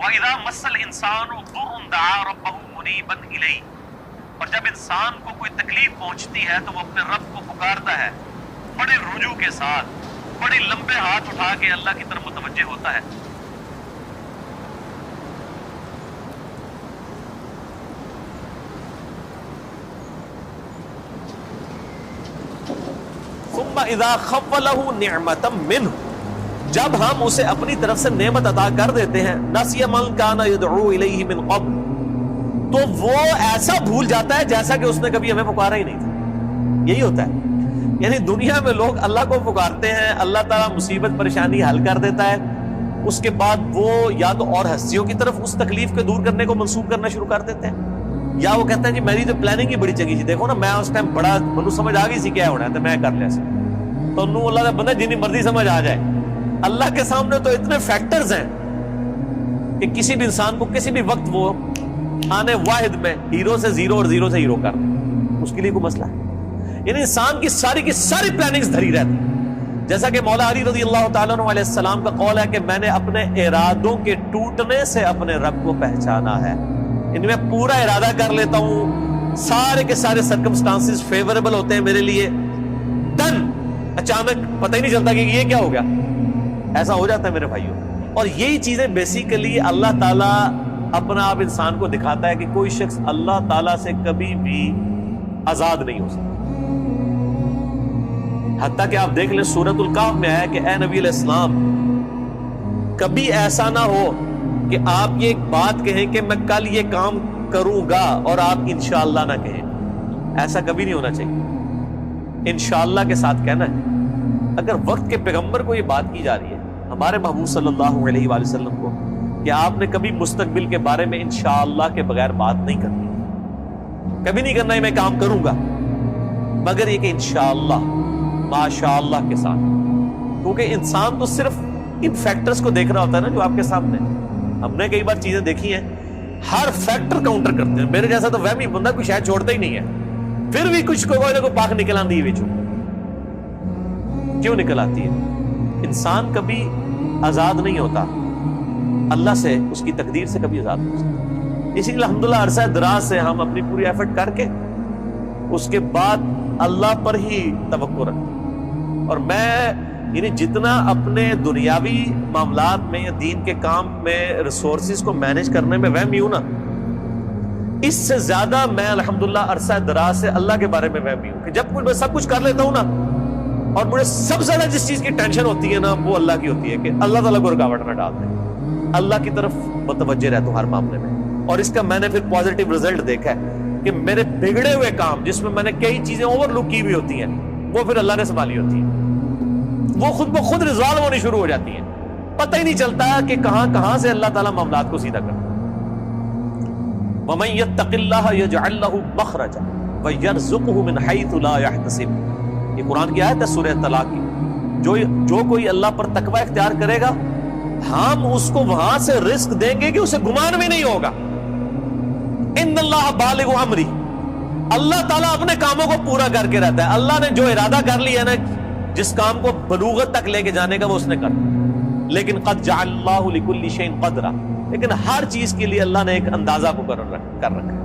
وَإِذَا مَسَّ الْإِنسَانُ ضُرٌّ دَعَا رَبَّهُ مُنِيبًا إِلَيْهِ، اور جب انسان کو کوئی تکلیف پہنچتی ہے تو وہ اپنے رب کو پکارتا ہے بڑے رجوع کے ساتھ، بڑے لمبے ہاتھ اٹھا کے اللہ کی طرف متوجہ ہوتا ہے. ثم اذا خولہ نعمتا منہ، جب ہم اسے اپنی طرف سے نعمت عطا کر دیتے ہیں، نسی من کان یدعو الیہ من قبل، تو وہ ایسا بھول جاتا ہے جیسا کہ اس نے کبھی ہمیں پکارا ہی نہیں تھا. یہی ہوتا ہے، یعنی دنیا میں لوگ اللہ کو پکارتے ہیں، اللہ تعالیٰ مصیبت پریشانی حل کر دیتا ہے، اس کے بعد وہ یا تو اور ہستیوں کی طرف اس تکلیف کو دور کرنے کو منسوخ کرنا شروع کر دیتے ہیں، یا وہ کہتے ہیں جی میری تو پلاننگ ہی بڑی چنگی تھی، دیکھو نا میں اس ٹائم بڑا منو سمجھ آ گئی سی کیا ہونا ہے تو میں کر لیا سی. تو انہوں اللہ نے بندہ جنی مرضی سمجھ آ جائے، اللہ کے سامنے تو اتنے فیکٹرز ہیں کہ کسی بھی انسان کو کسی بھی وقت وہ آنے واحد میں ہیرو سے زیرو اور زیرو سے ہیرو کر دے، اس کے لیے کوئی مسئلہ ہے. یعنی انسان کی ساری پلاننگز دھری رہتی. جیسا کہ مولا علی رضی اللہ تعالیٰ عنہ علیہ السلام کا قول ہے کہ میں نے اپنے ارادوں کے ٹوٹنے سے اپنے رب کو پہچانا ہے. ان میں پورا ارادہ کر لیتا ہوں، سارے کے سارے سرکمسٹانسز فیوریبل ہوتے ہیں میرے لیے، ڈن، اچانک پتہ ہی نہیں چلتا کہ یہ کیا ہو گیا. ایسا ہو جاتا ہے میرے بھائیوں. اور یہی چیزیں بیسیکلی اللہ تعالیٰ اپنا آپ انسان کو دکھاتا ہے کہ کوئی شخص اللہ تعالیٰ سے کبھی بھی آزاد نہیں ہو سکتا. حتیٰ کہ آپ دیکھ لیں سورۃ الکہف میں آیا کہ اے نبی علیہ السلام کبھی ایسا نہ ہو کہ آپ یہ ایک بات کہیں کہ میں کل یہ کام کروں گا اور آپ انشاءاللہ نہ کہیں. ایسا کبھی نہیں ہونا چاہیے، انشاءاللہ کے ساتھ کہنا ہے. اگر وقت کے پیغمبر کو یہ بات کی جا رہی ہے، ہمارے محبوب صلی اللہ علیہ وآلہ وسلم کو، کہ آپ نے کبھی مستقبل کے بارے میں انشاءاللہ کے بغیر بات نہیں کرنی، کبھی نہیں کرنا ہے میں کام کروں گا، مگر یہ کہ انشاءاللہ ماشاءاللہ کے ساتھ. کیونکہ انسان تو صرف ان فیکٹرز کو دیکھ رہا ہوتا ہے نا جو آپ کے سامنے. ہم نے کئی بار چیزیں دیکھی ہیں، ہر فیکٹر کاؤنٹر کرتے ہیں. میرے جیسا تو وہمی بندہ کوئی شاید چھوڑتا ہی نہیں ہے، پھر بھی کچھ کوئی نہ کوئی پاک نکل آتی ہے. کیوں نکل آتی ہے؟ انسان کبھی آزاد نہیں ہوتا اللہ سے، اس کی تقدیر سے کبھی آزاد نہیں ہو سکتا. اسی لیے الحمدللہ عرصہ دراز سے ہم اپنی پوری ایفرٹ کر کے اس کے بعد اللہ پر ہی توقع رکھتے ہیں. اور میں یعنی جتنا اپنے دنیاوی معاملات میں یا دین کے کام میں ریسورسز کو مینج کرنے میں وہمی ہوں نا، اس سے زیادہ میں الحمدللہ عرصہ دراز سے اللہ کے بارے میں وہمی ہوں کہ جب میں سب کچھ کر لیتا ہوں نا، اور مجھے سب سے زیادہ جس چیز کی ٹینشن ہوتی ہے نا وہ اللہ کی ہوتی ہے کہ اللہ تعالیٰ کو رکاوٹ نہ ڈال دیں. اللہ کی طرف متوجہ رہتا ہوں ہر معاملے میں. اور اس کا میں نے پھر پازیٹیو رزلٹ دیکھا ہے کہ میرے بگڑے ہوئے کام جس میں نے کئی چیزیں اوور لک کی ہوئی ہوتی ہیں وہ پھر اللہ نے سنبھالی ہوتی ہیں، وہ خود بخود ریزالو ہونی شروع ہو جاتی ہیں. پتہ ہی نہیں چلتا کہ کہاں سے اللہ تعالیٰ معاملات کو سیدھا کرتا ہے. وَمَن يَتَّقِ اللَّهَ يَجْعَلْ لَهُ مَخْرَجًا وَيَرْزُقْهُ مِنْ حَيْثُ لَا يَحْتَسِبُ. یہ قرآن کی آیت ہے سورہ طلاق کی. جو کوئی اللہ پر تقوی اختیار کرے گا ہم اس کو وہاں سے رزق دیں گے کہ اسے گمان بھی نہیں ہوگا. ان اللہ بالغ امری، اللہ تعالیٰ اپنے کاموں کو پورا کر کے رہتا ہے. اللہ نے جو ارادہ کر لیا ہے نا، جس کام کو بلوغت تک لے کے جانے کا وہ اس نے کر. لیکن قد جعل اللہ لکل شیء قدرا، لیکن ہر چیز کے لیے اللہ نے ایک اندازہ مقرر کر رکھا ہے.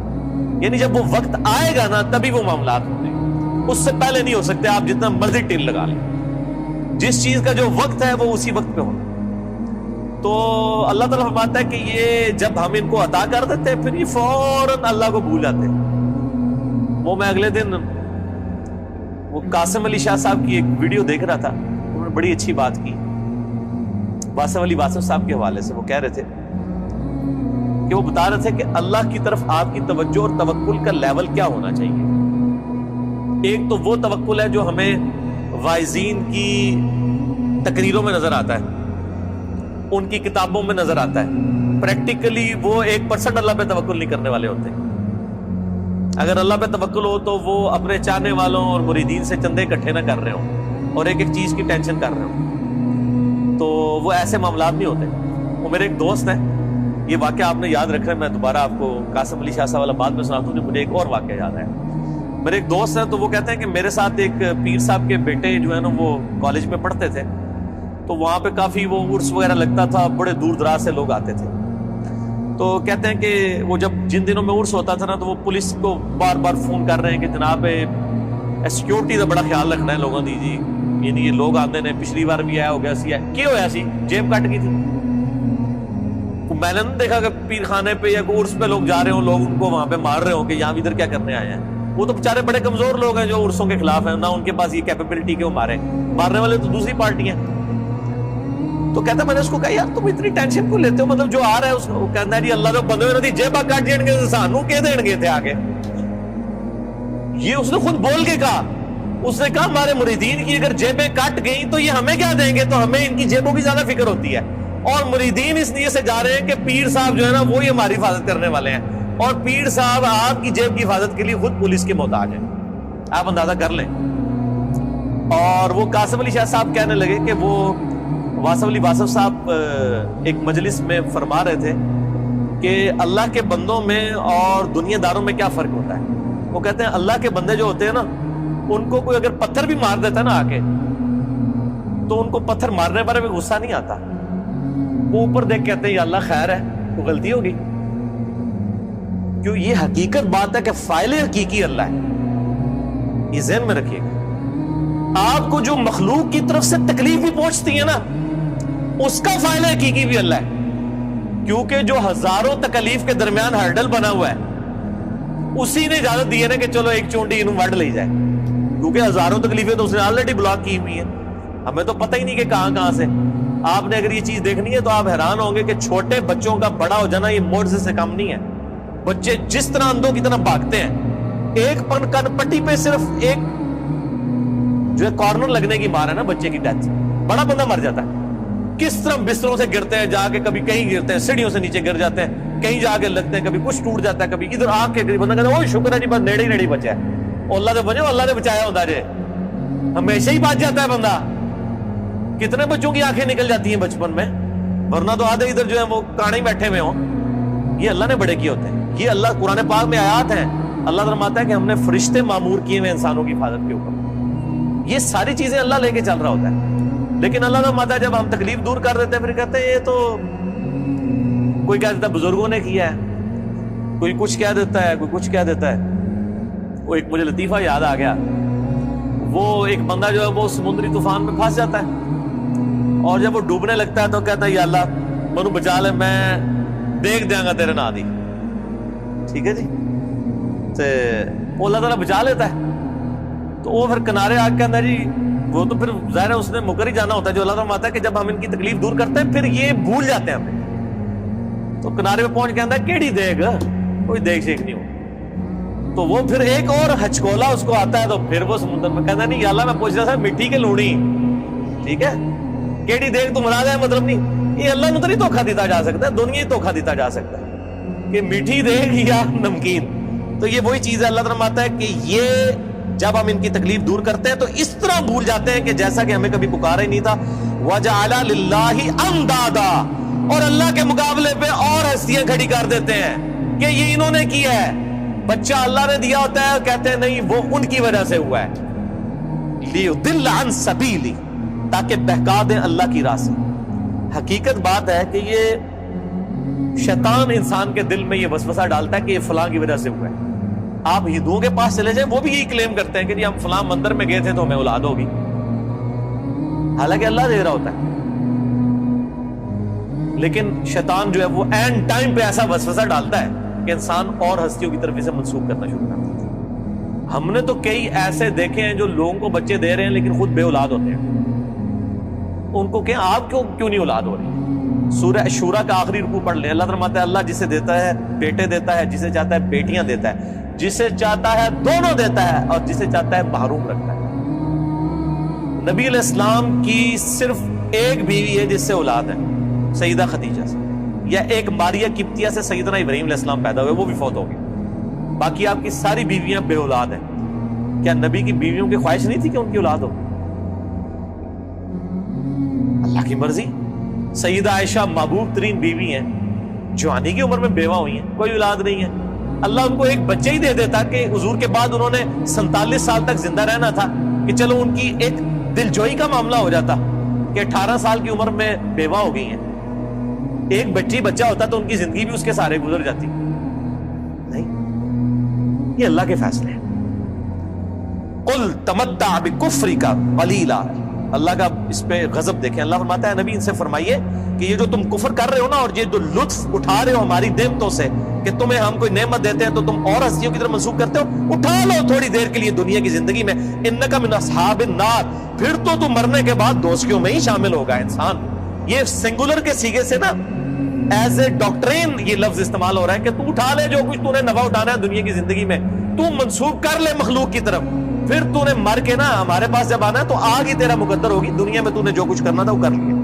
یعنی جب وہ وقت آئے گا نا تبھی وہ معاملات ہوں گے، اس سے پہلے نہیں ہو سکتے. آپ جتنا مرضی ٹل لگا لیں، جس چیز کا جو وقت ہے وہ اسی وقت پہ ہونا. تو اللہ تعالیٰ فرماتا ہے کہ یہ جب ہم ان کو عطا کر دیتے ہیں پھر یہ فوراً اللہ کو بھول جاتے ہیں. وہ میں اگلے دن وہ قاسم علی شاہ صاحب کی ایک ویڈیو دیکھ رہا تھا، انہوں نے بڑی اچھی بات کی واسف علی واسف صاحب کے حوالے سے. وہ کہہ رہے تھے کہ وہ بتا رہے تھے کہ اللہ کی طرف آپ کی توجہ اور توکل کا لیول کیا ہونا چاہیے. ایک تو وہ توکل ہے جو ہمیں واعظین کی تقریروں میں نظر آتا ہے، ان کی کتابوں میں نظر آتا ہے. پریکٹیکلی وہ 1% اللہ پہ توکل نہیں کرنے والے ہوتے. اگر اللہ پہ توکل ہو تو وہ اپنے چاہنے والوں اور مریدین سے چندے اکٹھے نہ کر رہے ہوں اور ایک ایک چیز کی ٹینشن کر رہے ہوں، تو وہ ایسے معاملات نہیں ہوتے. وہ میرے ایک دوست ہیں، یہ واقعہ آپ نے یاد رکھا ہے، میں دوبارہ آپ کو قاسم علی شاہ صاحب والا بعد میں سناتا ہوں جو مجھے ایک اور واقعہ یاد ہے. میرے ایک دوست ہیں تو وہ کہتے ہیں کہ میرے ساتھ ایک پیر صاحب کے بیٹے جو ہے نا وہ کالج میں پڑھتے تھے، تو وہاں پہ کافی وہ عرس وغیرہ لگتا تھا، بڑے دور دراز سے لوگ آتے تھے. تو کہتے ہیں کہ وہ جب جن دنوں میں عرس ہوتا تھا نا تو وہ پولیس کو بار بار فون کر رہے ہیں کہ جناب سیکورٹی کا بڑا خیال رکھنا ہے لوگوں دی جی، یعنی یہ لوگ آتے ہیں، پچھلی بار بھی آیا ہو گیا سی ہے کیا ہوا سی جیب کٹ گئی تھی. میں نے نہیں دیکھا کہ پیر خانے پہ یا عرس پہ لوگ جا رہے ہوں، لوگ ان کو وہاں پہ مار رہے ہوں کہ یہاں ادھر کیا کرنے آئے ہیں. وہ تو بیچارے بڑے کمزور لوگ ہیں جو عرسوں کے خلاف ہیں، نہ ان کے پاس یہ کیپیبلٹی کہ وہ مارنے والے تو دوسری پارٹی ہیں. تو کہتا میں نے اس کو کہا یار تم اتنی ٹینشن کو لیتے ہو، مطلب جو آ رہا ہے اس کو کہنا ہے جی اللہ تو بندے ہوئے جیبا کٹ جائیں گے سانو کے دیں گے تھے آگے. یہ اس نے خود بول کے کہا، اس نے کہا ہمارے مریدین کی اگر جیبیں کٹ گئیں تو یہ ہمیں کیا دیں گے، تو ہمیں ان کی جیبوں کی زیادہ فکر ہوتی ہے. اور مریدین اس لیے سے جا رہے ہیں کہ پیر صاحب جو ہے نا وہی ہماری حفاظت کرنے والے ہیں، اور پیر صاحب آپ کی جیب کی حفاظت کے لیے خود پولیس کے محتاج ہیں. آپ اندازہ کر لیں. اور وہ قاسم علی شاہ صاحب کہنے لگے کہ وہ واصف علی واصف صاحب ایک مجلس میں فرما رہے تھے کہ اللہ کے بندوں میں اور دنیا داروں میں کیا فرق ہوتا ہے. وہ کہتے ہیں اللہ کے بندے جو ہوتے ہیں نا ان کو کوئی اگر پتھر بھی مار دیتا ہے نا آ کے تو ان کو پتھر مارنے پر بھی غصہ نہیں آتا، وہ اوپر دیکھ کہتے ہیں یا اللہ خیر ہے، وہ غلطی ہوگی. کیوں؟ یہ حقیقت بات ہے کہ فاعل حقیقی اللہ ہے. یہ ذہن میں رکھیے گا. آپ کو جو مخلوق کی طرف سے تکلیف بھی پہنچتی ہے نا اس کا فاعل حقیقی بھی اللہ ہے، کیونکہ جو ہزاروں تکلیف کے درمیان ہرڈل بنا ہوا ہے اسی نے اجازت دی ہے نا کہ چلو ایک چونٹی انہوں وڈ لے جائے، کیونکہ ہزاروں تکلیفیں تو اس نے آلریڈی بلاک کی ہوئی ہیں. ہمیں تو پتہ ہی نہیں کہ کہاں سے. آپ نے اگر یہ چیز دیکھنی ہے تو آپ حیران ہوں گے کہ چھوٹے بچوں کا بڑا ہو جانا یہ معجزے سے کم نہیں ہے. بچے جس طرح اندھوں کی طرح بھاگتے ہیں، ایک کن پٹی پہ صرف ایک جو ہے کارنر لگنے کی مار ہے نا بچے کی ڈیتھ، بڑا بندہ مر جاتا ہے. کس طرح بستروں سے گرتے ہیں، جا کے کبھی کہیں گرتے ہیں، سیڑھیوں سے نیچے گر جاتے ہیں، کہیں جا کے لگتے ہیں، کبھی کچھ ٹوٹ جاتا ہے، کبھی ادھر آ کے بندہ کہتا ہے اوہ شکر ہے جی بس نیڑے ہی بچا ہے، اللہ نے بچے اللہ نے بچایا ہوتا ہے. ہمیشہ ہی بچ جاتا ہے بندہ. کتنے بچوں کی آنکھیں نکل جاتی ہیں بچپن میں، ورنہ تو آدھے ادھر جو ہے وہ کانے ہی بیٹھے ہوئے ہوں. یہ اللہ نے بڑے کیے ہوتے ہیں. یہ اللہ قرآن پاک میں آیات ہیں، اللہ فرماتا ہے کہ ہم نے فرشتے معمور کیے ہوئے انسانوں کی حفاظت کے اوپر. یہ ساری چیزیں اللہ لے کے چل رہا ہوتا ہے. لیکن اللہ فرماتا ہے جب ہم تکلیف دور کر دیتے ہیں پھر کہتے ہیں یہ تو کوئی کہہ دیتا ہے بزرگوں نے کیا ہے، کوئی کچھ کہہ دیتا ہے، کوئی کچھ کہہ دیتا ہے. وہ ایک مجھے لطیفہ یاد آ گیا. وہ ایک بندہ جو ہے وہ سمندری طوفان میں پھنس جاتا ہے اور جب وہ ڈوبنے لگتا ہے تو کہتا ہے یا اللہ منو بچا لے، میں دیکھ دیا گا تیرے نا دی. ٹھیک ہے جی، تو اللہ تعالیٰ بچا لیتا ہے. تو وہ پھر کنارے آ کے کہتا ہے جی وہ تو پھر ظاہر ہے اس نے مکر ہی جانا ہوتا ہے. جو اللہ تعالیٰ آتا ہے کہ جب ہم ان کی تکلیف دور کرتے ہیں پھر یہ بھول جاتے ہیں ہمیں. تو کنارے پہ پہنچ کے آتا ہے کیڑی دیکھ، کوئی دیکھ شیک نہیں ہو. تو وہ پھر ایک اور ہچکولا اس کو آتا ہے تو پھر وہ سمندر میں کہتا ہے نہیں یا اللہ میں پوچھ رہا تھا مٹی کے لوڑی. ٹھیک ہے، کیڑی دیکھ تو مراد ہے مطلب نہیں، یہ اللہ نے تو نہیں دھوکہ دیتا جا سکتا ہے، دنیا ہی دھوکہ دیتا جا سکتا ہے کہ میٹھی دیکھ یا نمکین. تو یہ وہی چیز ہے. اللہ تعالیٰ فرماتا ہے کہ یہ جب ہم ان کی تکلیف دور کرتے ہیں تو اس طرح بھول جاتے ہیں کہ جیسا کہ ہمیں کبھی پکارا ہی نہیں تھا. وَجَعَلَ لِلَّهِ أَنْدَادًا، اور اللہ کے مقابلے پہ اور ہستیاں کھڑی کر دیتے ہیں کہ یہ انہوں نے کیا ہے. بچہ اللہ نے دیا ہوتا ہے، کہتے ہیں نہیں وہ ان کی وجہ سے ہوا ہے. لِيُضِلَّ عَنْ سَبِيلِ، تاکہ بہکا دیں اللہ کی راہ سے. حقیقت بات ہے کہ یہ شیطان انسان کے دل میں یہ وسوسہ ڈالتا ہے کہ یہ فلاں کی وجہ سے ہوا ہے. آپ ہندوؤں کے پاس چلے جائیں وہ بھی یہی کلیم کرتے ہیں کہ جی ہم فلاں مندر میں گئے تھے تو ہمیں اولاد ہوگی، حالانکہ اللہ دے رہا ہوتا ہے. لیکن شیطان جو ہے وہ اینڈ ٹائم پہ ایسا وسوسہ ڈالتا ہے کہ انسان اور ہستیوں کی طرف اسے منسوخ کرنا شروع کرتا ہے. ہم نے تو کئی ایسے دیکھے ہیں جو لوگوں کو بچے دے رہے ہیں لیکن خود بے اولاد ہوتے ہیں. ان کو کہیں آپ کیوں نہیں اولاد ہو رہی؟ سورہ شورا کا آخری رکوع پڑھ لیں. اللہ فرماتا ہے اللہ جسے دیتا ہے بیٹے دیتا ہے، جسے چاہتا ہے بیٹیاں دیتا ہے، جسے چاہتا ہے دونوں دیتا ہے، اور جسے چاہتا ہے محروم رکھتا ہے. نبی علیہ السلام کی صرف ایک بیوی ہے جس سے اولاد ہے، سیدہ خدیجہ سے، یا ایک ماریہ قبطیہ سے سیدنا ابراہیم علیہ السلام پیدا ہوئے، وہ بھی فوت ہو گئے. باقی آپ کی ساری بیویاں بے اولاد ہیں. کیا نبی کی بیویوں کی خواہش نہیں تھی کہ ان کی اولاد ہو؟ اللہ کی مرضی. سیدہ عائشہ محبوب ترین بیوی ہیں، جوانی کی عمر میں بیوہ ہوئی ہیں، کوئی اولاد نہیں ہے. اللہ ان کو ایک بچے ہی دے دیتا کہ حضور کے بعد انہوں نے 47 سال تک زندہ رہنا تھا کہ چلو ان کی ایک دل جوئی کا معاملہ ہو جاتا کہ 18 سال کی عمر میں بیوہ ہو گئی ہیں. ایک بچی بچہ ہوتا تو ان کی زندگی بھی اس کے سارے گزر جاتی. نہیں، یہ اللہ کے فیصلے ہیں. قل تمتع بکفرک قلیلا. اللہ کا اس پہ غضب دیکھیں. اللہ فرماتا ہے نبی ان سے فرمائیے کہ یہ جو تم کفر کر رہے ہو نا، اور یہ جو لطف اٹھا رہے ہو ہماری نعمتوں سے، کہ تمہیں ہم کوئی نعمت دیتے ہیں تو تم اور ہستیوں کی طرف منسوخ کرتے ہو، اٹھا لو تھوڑی دیر کے لیے دنیا کی زندگی میں. انک من اصحاب النار، پھر تو تم مرنے کے بعد دوزخیوں میں ہی شامل ہوگا انسان. یہ سنگولر کے سیغے سے نا ایز اے ڈاکٹرین یہ لفظ استعمال ہو رہا ہے کہ تو اٹھا لے جو کچھ تو نے نفع اٹھانا ہے دنیا کی زندگی میں، تو منسوخ کر لے مخلوق کی طرف. پھر تو نے مر کے نا ہمارے پاس جب آنا ہے تو آگ ہی تیرا مقدر ہوگی. دنیا میں تو نے جو کچھ کرنا تھا وہ کر لیا.